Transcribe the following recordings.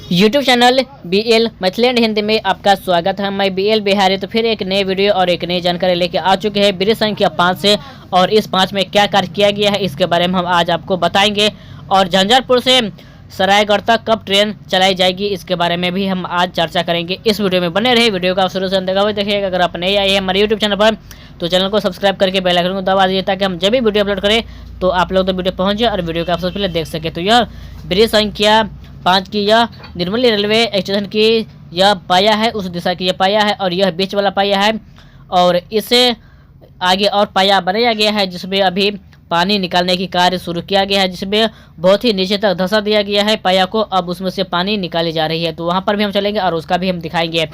YouTube channel BL Maithili and Hindi में आपका स्वागत है। मैं BL बिहारी तो फिर एक नए वीडियो और एक नई जानकारी लेके आ चुके हैं ब्रिज संख्या 5 से। और इस 5 में क्या कार्य किया गया है इसके बारे में हम आज आपको बताएंगे। और झंझारपुर से सरायगढ़ तक कब ट्रेन चलाई जाएगी इसके बारे में भी हम आज चर्चा करेंगे। इस वीडियो में बने रहे, वीडियो का शुरू से अंत तक देखिएगा। अगर आप नए आए हैं हमारे यूट्यूब चैनल पर तो चैनल को सब्सक्राइब करके बेल आइकन को दबा दीजिए ताकि हम जब भी वीडियो अपलोड करें तो आप लोग तो वीडियो पहुंच जाए और वीडियो को आप सबसे पहले देख सके। तो यह ब्रिज संख्या 5 की यह निर्मली रेलवे स्टेशन की यह पाया है, उस दिशा की यह पाया है और यह बीच वाला पाया है। और इससे आगे और पाया बनाया गया है जिसमें अभी पानी निकालने की कार्य शुरू किया गया है, जिसमें बहुत ही नीचे तक धंसा दिया गया है पाया को। अब उसमें से पानी निकाली जा रही है तो वहाँ पर भी हम चलेंगे और उसका भी हम दिखाएंगे।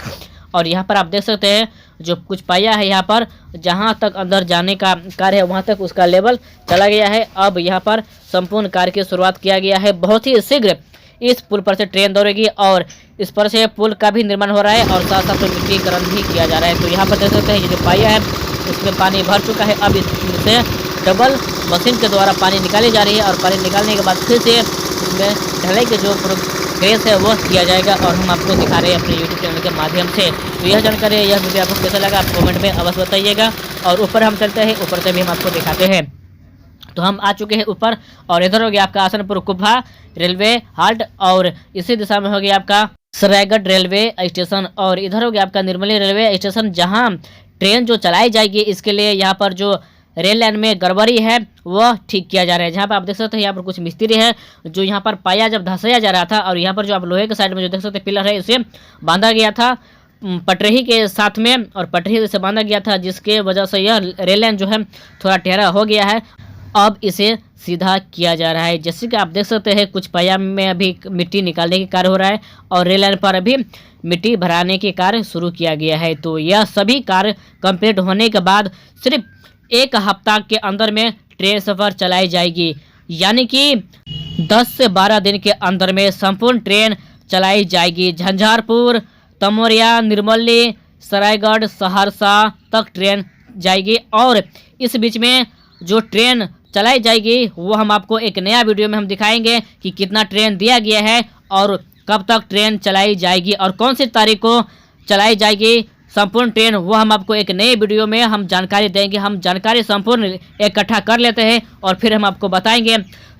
और यहाँ पर आप देख सकते हैं जो कुछ पाया है, यहाँ पर जहाँ तक अंदर जाने का कार्य है वहाँ तक उसका लेवल चला गया है। अब यहाँ पर संपूर्ण कार्य की शुरुआत किया गया है। बहुत ही शीघ्र इस पुल पर से ट्रेन दौड़ेगी और इस पर से पुल का भी निर्माण हो रहा है और साथ साथ मिट्टीकरण भी किया जा रहा है। तो यहाँ पर देख सकते हैं ये जो पाया है इसमें पानी भर चुका है। अब इससे डबल मशीन के द्वारा पानी निकाली जा रही है और पानी निकालने के बाद फिर से इसमें ढलाई के जो प्रोग्रेस है वो किया जाएगा और हम आपको दिखा रहे हैं अपने यूट्यूब चैनल के माध्यम से। तो यह जानकारी, यह वीडियो आपको कैसा लगा आप कमेंट में अवश्य बताइएगा। और ऊपर हम चलते हैं, ऊपर से भी हम आपको दिखाते हैं। तो हम आ चुके हैं ऊपर और इधर हो गया आपका आसनपुर कुब्भा रेलवे हाल्ट और इसी दिशा में हो गया आपका सरायगढ़ रेलवे स्टेशन और इधर हो गया आपका निर्मली रेलवे स्टेशन, जहां ट्रेन जो चलाई जाएगी इसके लिए यहाँ पर जो रेल लाइन में गड़बड़ी है वह ठीक किया जा रहा है। जहाँ पर आप देख सकते हैं यहाँ पर कुछ मिस्त्री है जो यहाँ पर पाया जब धंसाया जा रहा था और यहाँ पर जो आप लोहे के साइड में जो देख सकते हैं पिलर है इसे बांधा गया था पटरी के साथ में और पटरी से बांधा गया था, जिसके वजह से यह रेल लाइन जो है थोड़ा टेढ़ा हो गया है। अब इसे सीधा किया जा रहा है। जैसे कि आप देख सकते हैं कुछ पाया में अभी मिट्टी निकालने के कार्य हो रहा है और रेल लाइन पर अभी मिट्टी भराने के कार्य शुरू किया गया है। तो यह सभी कार्य कंप्लीट होने के बाद सिर्फ 1 हफ्ता के अंदर में ट्रेन सफ़र चलाई जाएगी, यानी कि 10 से 12 दिन के अंदर में संपूर्ण ट्रेन चलाई जाएगी। झंझारपुर, तमोरिया, निर्मली, सरायगढ़, सहरसा तक ट्रेन जाएगी। और इस बीच में जो ट्रेन चलाई जाएगी वो हम आपको एक नया वीडियो में हम दिखाएंगे कि कितना ट्रेन दिया गया है और कब तक ट्रेन चलाई जाएगी और कौन सी तारीख को चलाई जाएगी संपूर्ण ट्रेन, वो हम आपको एक नए वीडियो में हम जानकारी देंगे। हम जानकारी संपूर्ण इकट्ठा कर लेते हैं और फिर हम आपको बताएंगे।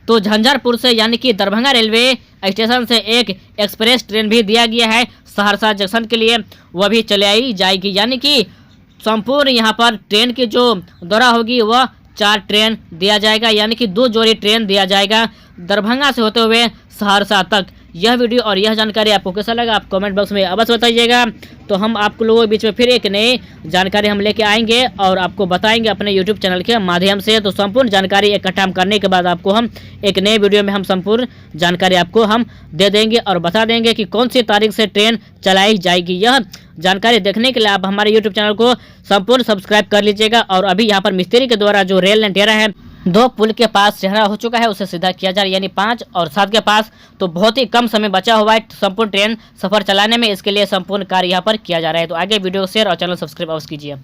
तो झंझारपुर से यानी कि दरभंगा रेलवे स्टेशन से एक एक्सप्रेस ट्रेन भी दिया गया है सहरसा जंक्शन के लिए, वह भी चलाई जाएगी। यानी कि संपूर्ण यहाँ पर ट्रेन की जो दौरा होगी वह 4 ट्रेन दिया जाएगा, यानी कि 2 जोड़ी ट्रेन दिया जाएगा दरभंगा से होते हुए सहरसा तक। यह वीडियो और यह जानकारी आपको कैसा लगा आप कमेंट बॉक्स में अवश्य बताइएगा। तो हम आप लोगों के बीच में फिर एक नई जानकारी हम लेके आएंगे और आपको बताएंगे अपने यूट्यूब चैनल के माध्यम से। तो संपूर्ण जानकारी इकट्ठा करने के बाद आपको हम एक नए वीडियो में हम संपूर्ण जानकारी आपको हम दे देंगे और बता देंगे कि कौन सी तारीख से ट्रेन चलाई जाएगी। यह जानकारी देखने के लिए आप हमारे यूट्यूब चैनल को संपूर्ण सब्सक्राइब कर लीजिएगा। और अभी यहाँ पर मिस्त्री के द्वारा जो रेल लाइन टेढ़ा है 2 पुल के पास टेढ़ा हो चुका है उसे सीधा किया जा रहा है, यानी 5 और 7 के पास। तो बहुत ही कम समय बचा हुआ है संपूर्ण ट्रेन सफर चलाने में, इसके लिए संपूर्ण कार्य यहाँ पर किया जा रहा है। तो आगे वीडियो शेयर और चैनल सब्सक्राइब अवश्य कीजिए।